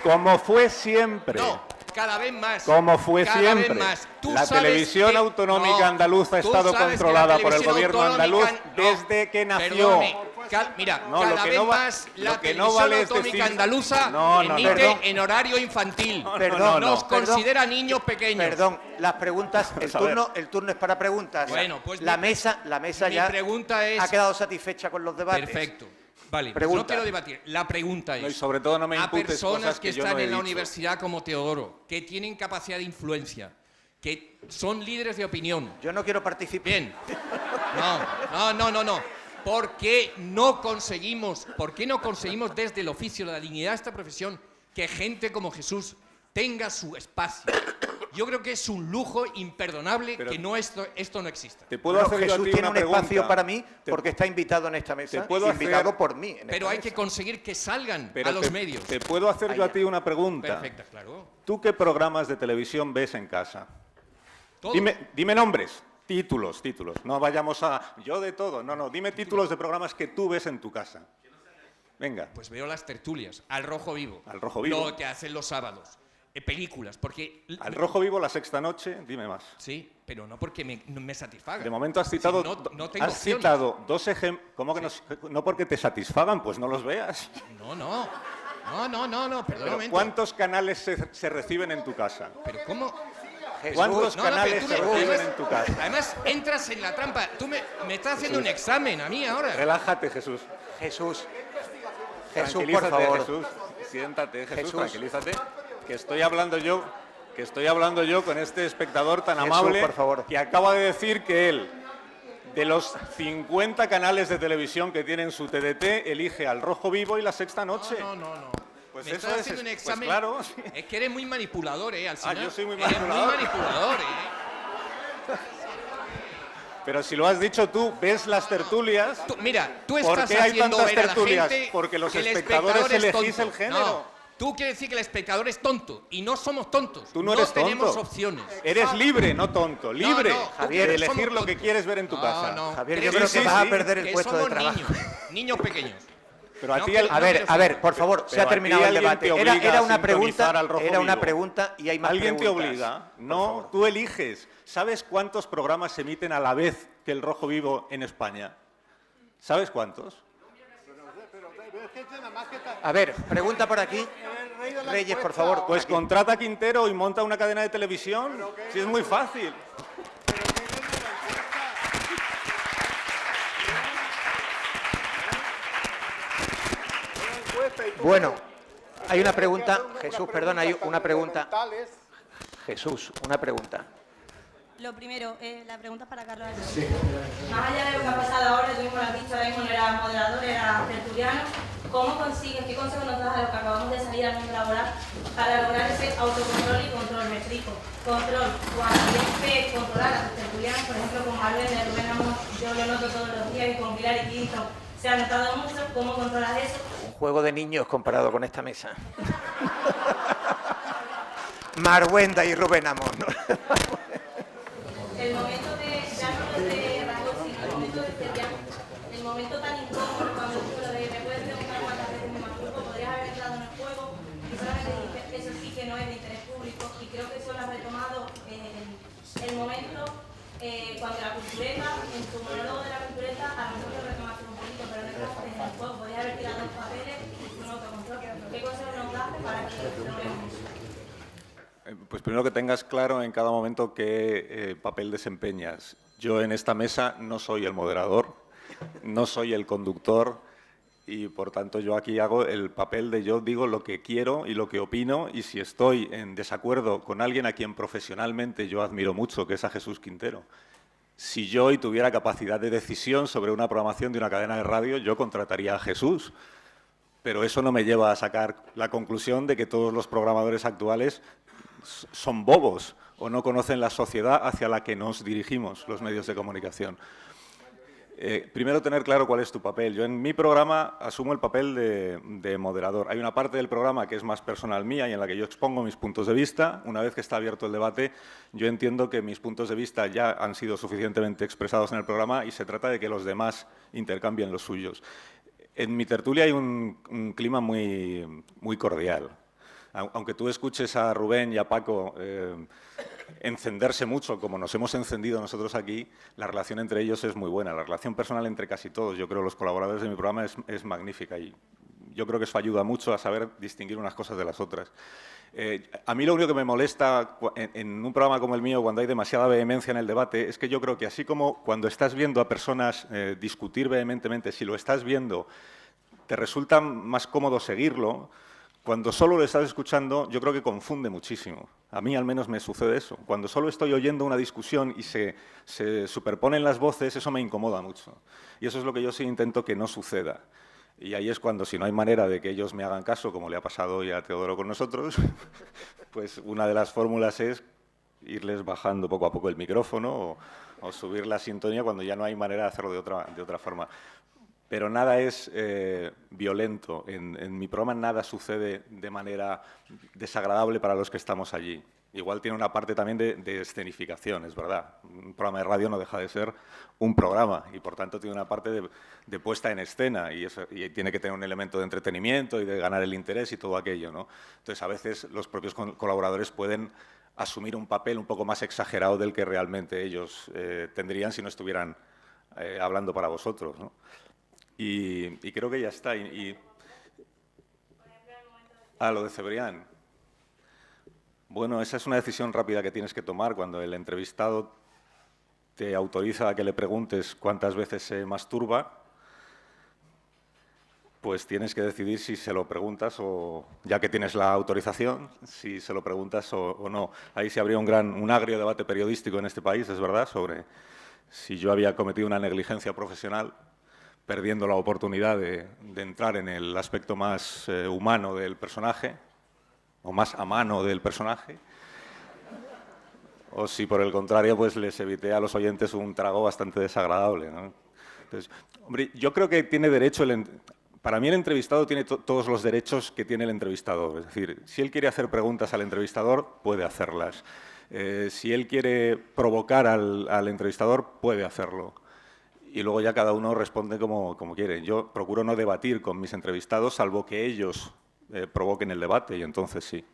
Como fue siempre. No, cada vez más. Como fue Cada siempre. vez más. Tú La sabes televisión que- autonómica no, andaluza ha tú estado sabes que controlada la por el televisión gobierno autonómica- andaluz no, desde que nació. Perdóname. Mira, No, lo cada que vez no va- más lo la que no televisión vale es autonómica decir- andaluza No, no, emite perdón. en horario infantil. Perdón, Nos perdón. considera niños pequeños. Perdón, las preguntas, Vamos a ver. el turno es para preguntas. Bueno, pues la mi- mesa mi ya pregunta es- ha quedado satisfecha con los debates. Perfecto. Vale, pues Pregunta. no quiero debatir. La pregunta es... No, y sobre todo no me a imputes personas cosas que que yo están no he en la dicho. universidad como Teodoro, que tienen capacidad de influencia, que son líderes de opinión. Yo no quiero participar. Bien. No. ¿Por qué no conseguimos desde el oficio, la dignidad de esta profesión, que gente como Jesús tenga su espacio? Yo creo que es un lujo imperdonable Pero- que esto no exista. Te puedo Bueno, hacer yo a Jesús ti tiene una un espacio pregunta. para mí Te- porque está invitado en esta mesa. te puedo invitado hacer- por mí. en Pero esta hay mesa. que conseguir que salgan Pero a los te- medios. Te puedo hacer yo a ti una pregunta. Perfecta, claro. ¿Tú qué programas de televisión ves en casa? Todo. Dime nombres, títulos. No vayamos a yo de todo. No, dime títulos de programas que tú ves en tu casa. Venga. Pues veo las tertulias, Al Rojo Vivo. Al Rojo Vivo. Lo que hacen los sábados. Películas, porque... Al Rojo Vivo, La Sexta Noche, dime más. Sí, pero no porque no me satisfaga. De momento has citado, Sí, no tengo has opciones. citado dos ejemplos. ¿Cómo que no porque te satisfagan? Pues no los veas. No, perdón un Pero momento. ¿cuántos canales se reciben en tu casa? ¿Pero cómo? ¿Cuántos No, canales pero se tú me- reciben en tu casa? Además, entras en la trampa. Tú me estás haciendo un examen a mí ahora. Relájate, Jesús. Jesús, por Tranquilízate, favor. Jesús. Siéntate, Jesús, Jesús. tranquilízate. Que estoy hablando yo con este espectador tan Jesús, amable por favor. que acaba de decir que él, de los 50 canales de televisión que tiene en su TDT, elige Al Rojo Vivo y La Sexta Noche. No. Pues me eso estás es, haciendo un pues examen. claro. Es que eres muy manipulador, Alsina. yo soy muy Eres manipulador. muy manipulador, Pero si lo has dicho tú, ves las tertulias. Mira, tú ¿Por estás qué hay haciendo tantas ver a la tertulias? gente Porque los que el espectadores espectador es elegís tonto. el género. No, tú quieres decir que el espectador es tonto y no somos tontos. Tú no eres tonto. tenemos opciones. Eres libre, no tonto. Libre no, Javier, de somos elegir lo que tontos. quieres ver en tu casa. No, Javier, ¿crees yo creo sí, que vas sí, a perder el que puesto de somos trabajo. niños pequeños. Pero a No, ti pero- el- A ver, por favor, se Pero ha a terminado ti el alguien debate. te obliga Era a una sintonizar al Rojo era una Vivo. pregunta y hay más ¿Alguien te preguntas. obliga? No, tú eliges. ¿Sabes cuántos programas se emiten a la vez que el Rojo Vivo en España? ¿Sabes cuántos? A ver, pregunta por aquí. Reyes, por favor. Pues aquí. contrata a Quintero y monta una cadena de televisión. Sí, es muy fácil. Bueno, hay una pregunta. Jesús, perdón, hay una pregunta. Jesús, una pregunta. Lo primero, la pregunta es para Carlos. Sí. Más allá de lo que ha pasado ahora, tú mismo lo has dicho, ahora mismo no era moderador, era tertuliano. ¿Cómo consigues, qué consejo nos das a los que acabamos de salir al mundo laboral para lograr ese autocontrol y control? Me explico. Control, cuando tienes que controlar a tus tertulianos, por ejemplo, con Manuel de Rubén Amón, yo lo noto todos los días, y con Pilar y Quinto se ha notado mucho. ¿Cómo controlas eso? Un juego de niños comparado con esta mesa. Marwenda y Rubén Amón, ¿no? El momento de, ya no lo de rasgos, sino el momento de ser ya, el momento tan incómodo cuando digo lo de me puedes preguntar cuántas veces me masturbo, podrías haber entrado en el juego y solamente dije, eso sí que no es de interés público, y creo que eso lo has retomado el momento cuando la cultureta, en tu monólogo de la cultureta, a lo mejor lo retomaste un poquito, pero no estás en el juego, podrías haber tirado los papeles y un autocontrol. ¿Qué consejo nos das para que logremos eso? Pues primero que tengas claro en cada momento qué papel desempeñas. Yo en esta mesa no soy el moderador, no soy el conductor y por tanto yo aquí hago el papel de yo digo lo que quiero y lo que opino, y si estoy en desacuerdo con alguien a quien profesionalmente yo admiro mucho, que es a Jesús Quintero, si yo hoy tuviera capacidad de decisión sobre una programación de una cadena de radio, yo contrataría a Jesús. Pero eso no me lleva a sacar la conclusión de que todos los programadores actuales son bobos o no conocen la sociedad hacia la que nos dirigimos los medios de comunicación. Primero, tener claro cuál es tu papel. Yo en mi programa asumo el papel de moderador. Hay una parte del programa que es más personal mía y en la que yo expongo mis puntos de vista. Una vez que está abierto el debate, yo entiendo que mis puntos de vista ya han sido suficientemente expresados en el programa y se trata de que los demás intercambien los suyos. En mi tertulia hay un clima muy cordial. Aunque tú escuches a Rubén y a Paco encenderse mucho, como nos hemos encendido nosotros aquí, la relación entre ellos es muy buena. La relación personal entre casi todos, yo creo, los colaboradores de mi programa es magnífica y yo creo que eso ayuda mucho a saber distinguir unas cosas de las otras. A mí lo único que me molesta en un programa como el mío, cuando hay demasiada vehemencia en el debate, es que yo creo que así como cuando estás viendo a personas discutir vehementemente, si lo estás viendo, te resulta más cómodo seguirlo. Cuando solo lo estás escuchando, yo creo que confunde muchísimo. A mí al menos me sucede eso. Cuando solo estoy oyendo una discusión y se superponen las voces, eso me incomoda mucho. Y eso es lo que yo sí intento que no suceda. Y ahí es cuando, si no hay manera de que ellos me hagan caso, como le ha pasado hoy a Teodoro con nosotros, pues una de las fórmulas es irles bajando poco a poco el micrófono o subir la sintonía cuando ya no hay manera de hacerlo de otra forma. Pero nada es violento. En mi programa nada sucede de manera desagradable para los que estamos allí. Igual tiene una parte también de escenificación, es verdad. Un programa de radio no deja de ser un programa y, por tanto, tiene una parte de puesta en escena y tiene que tener un elemento de entretenimiento y de ganar el interés y todo aquello, ¿no? Entonces, a veces los propios colaboradores pueden asumir un papel un poco más exagerado del que realmente ellos tendrían si no estuvieran hablando para vosotros, ¿no? Y creo que ya está. Lo de Cebrián. Bueno, esa es una decisión rápida que tienes que tomar cuando el entrevistado te autoriza a que le preguntes cuántas veces se masturba. Pues tienes que decidir si se lo preguntas o, ya que tienes la autorización, si se lo preguntas o no. Ahí se habría un agrio debate periodístico en este país, es verdad, sobre si yo había cometido una negligencia profesional, perdiendo la oportunidad de entrar en el aspecto más humano del personaje, o más a mano del personaje, o si por el contrario pues les evité a los oyentes un trago bastante desagradable, ¿no? Entonces, hombre, yo creo que tiene derecho para mí el entrevistado tiene todos los derechos que tiene el entrevistador. Es decir, si él quiere hacer preguntas al entrevistador, puede hacerlas. Si él quiere provocar al entrevistador, puede hacerlo. Y luego ya cada uno responde como quiere. Yo procuro no debatir con mis entrevistados, salvo que ellos provoquen el debate, y entonces sí.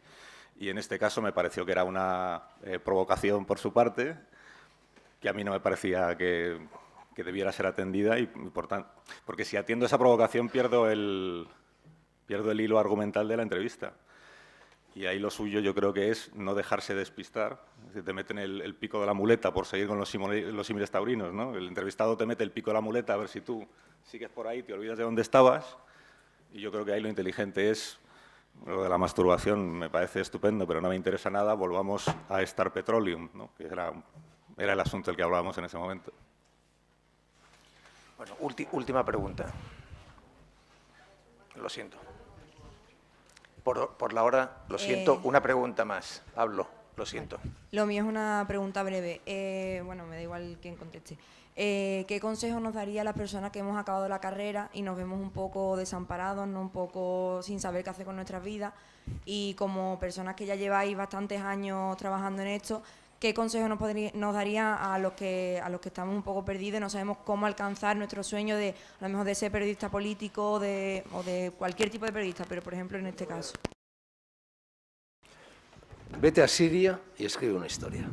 Y en este caso me pareció que era una provocación por su parte, que a mí no me parecía que debiera ser atendida, y porque si atiendo esa provocación pierdo el hilo argumental de la entrevista. Y ahí lo suyo yo creo que es no dejarse despistar. Es decir, te meten el pico de la muleta, por seguir con los símiles taurinos, ¿no? El entrevistado te mete el pico de la muleta a ver si tú sigues por ahí, te olvidas de dónde estabas. Y yo creo que ahí lo inteligente es, lo de la masturbación me parece estupendo, pero no me interesa nada, volvamos a Star Petroleum, ¿no? Que era el asunto del que hablábamos en ese momento. Bueno, última pregunta. Lo siento. Por la hora, lo siento, una pregunta más. Pablo, lo siento. Lo mío es una pregunta breve. Bueno, me da igual quién conteste. ¿Qué consejo nos daría a las personas que hemos acabado la carrera y nos vemos un poco desamparados, ¿no? Un poco sin saber qué hacer con nuestras vidas? Y como personas que ya lleváis bastantes años trabajando en esto, ¿qué consejo nos daría a los que estamos un poco perdidos y no sabemos cómo alcanzar nuestro sueño de, a lo mejor, de ser periodista político o de cualquier tipo de periodista, pero por ejemplo en este caso? Vete a Siria y escribe una historia.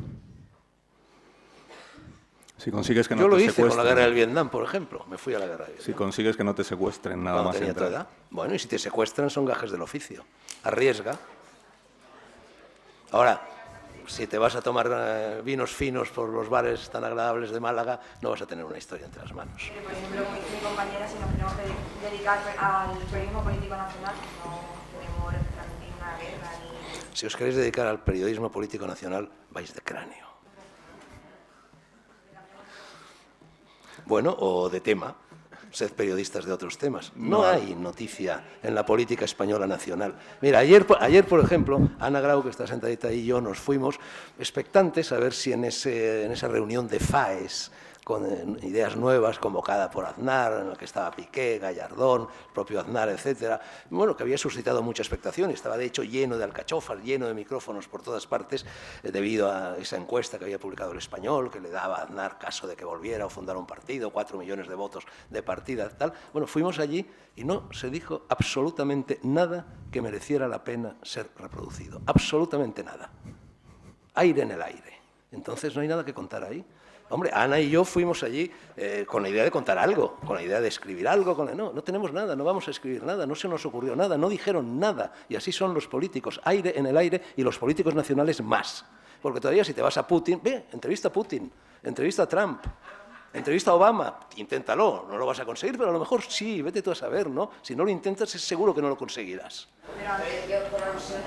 Si consigues que no Yo lo te hice con la secuestren. guerra del Vietnam, por ejemplo. Me fui a la guerra del Vietnam. Si consigues que no te secuestren, nada Cuando más tenía tu entrar. edad. Bueno, y si te secuestran son gajes del oficio. Arriesga. Ahora, si te vas a tomar vinos finos por los bares tan agradables de Málaga, no vas a tener una historia entre las manos. Pero, por ejemplo, como dice mi compañera, si nos tenemos que dedicar al periodismo político nacional, no tenemos ninguna guerra ni... Si os queréis dedicar al periodismo político nacional, vais de cráneo. Bueno, o de tema. Sed periodistas de otros temas. No hay noticia en la política española nacional. Mira, ayer, por ejemplo, Ana Grau, que está sentadita ahí, y yo nos fuimos expectantes a ver si en esa reunión de FAES, con ideas nuevas, convocada por Aznar, en la que estaba Piqué, Gallardón, el propio Aznar, etcétera, bueno, que había suscitado mucha expectación, y estaba de hecho lleno de alcachofas, lleno de micrófonos por todas partes, debido a esa encuesta que había publicado El Español, que le daba a Aznar caso de que volviera o fundara un partido, 4 millones de votos de partida, tal. Bueno, fuimos allí y no se dijo absolutamente nada que mereciera la pena ser reproducido. Absolutamente nada. Aire en el aire. Entonces no hay nada que contar ahí. Hombre, Ana y yo fuimos allí con la idea de contar algo, con la idea de escribir algo. No tenemos nada, no vamos a escribir nada, no se nos ocurrió nada, no dijeron nada. Y así son los políticos, aire en el aire, y los políticos nacionales más. Porque todavía si te vas a Putin, entrevista a Putin, entrevista a Trump, entrevista a Obama, inténtalo, no lo vas a conseguir, pero a lo mejor sí, vete tú a saber, ¿no? Si no lo intentas, es seguro que no lo conseguirás. Pero yo por alusiones,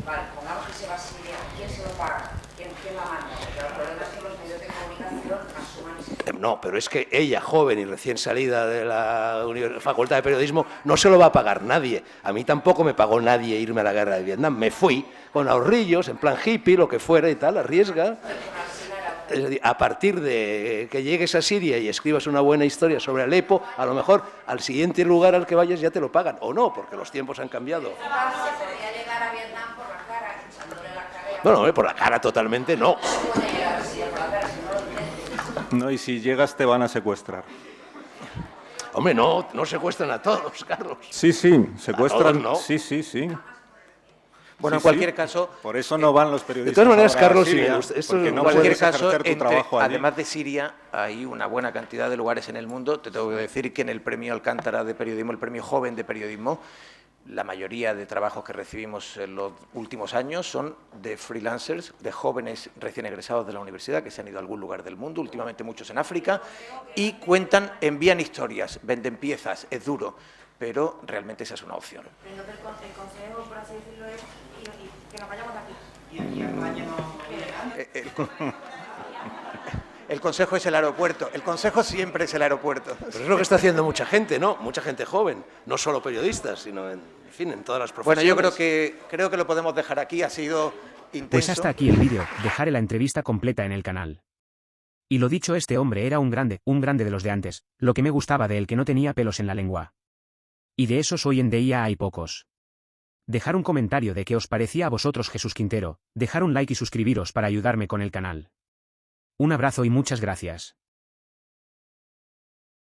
vale, pongamos que se va a Siria, ¿quién se lo paga? ¿Quién la manda? Porque el problema es que los medios de comunicación asuman ese... No, pero es que ella, joven y recién salida de la Facultad de Periodismo, no se lo va a pagar nadie. A mí tampoco me pagó nadie irme a la guerra de Vietnam. Me fui con ahorrillos, en plan hippie, lo que fuera y tal, arriesga. Es decir, a partir de que llegues a Siria y escribas una buena historia sobre Alepo, a lo mejor al siguiente lugar al que vayas ya te lo pagan. O no, porque los tiempos han cambiado. Se podría llegar a Vietnam por la cara, echándole la cara. Bueno, por la cara totalmente no. No, y si llegas te van a secuestrar. Hombre, no secuestran a todos, Carlos. Sí, secuestran. ¿A todos no? Sí. Bueno, Sí, en cualquier sí. caso... Por eso no van los periodistas. De todas maneras, ahora a Carlos, Siria, porque En no cualquier puedes caso, ejercer tu trabajo allí. además de Siria, hay una buena cantidad de lugares en el mundo. Te tengo que decir que en el premio Alcántara de periodismo, el premio joven de periodismo, la mayoría de trabajos que recibimos en los últimos años son de freelancers, de jóvenes recién egresados de la universidad que se han ido a algún lugar del mundo, últimamente muchos en África, y envían historias, venden piezas, es duro, pero realmente esa es una opción. Pero entonces el consejo, por así decirlo, es que nos vayamos de aquí. El consejo es el aeropuerto. El consejo siempre es el aeropuerto. Pero es lo que está haciendo mucha gente, ¿no? Mucha gente joven, no solo periodistas, sino en todas las profesiones. Bueno, yo creo que lo podemos dejar aquí. Ha sido intenso. Pues hasta aquí el vídeo, dejaré la entrevista completa en el canal. Y lo dicho, este hombre era un grande de los de antes, lo que me gustaba de él que no tenía pelos en la lengua. Y de esos hoy en día hay pocos. Dejar un comentario de qué os parecía a vosotros Jesús Quintero, dejar un like y suscribiros para ayudarme con el canal. Un abrazo y muchas gracias.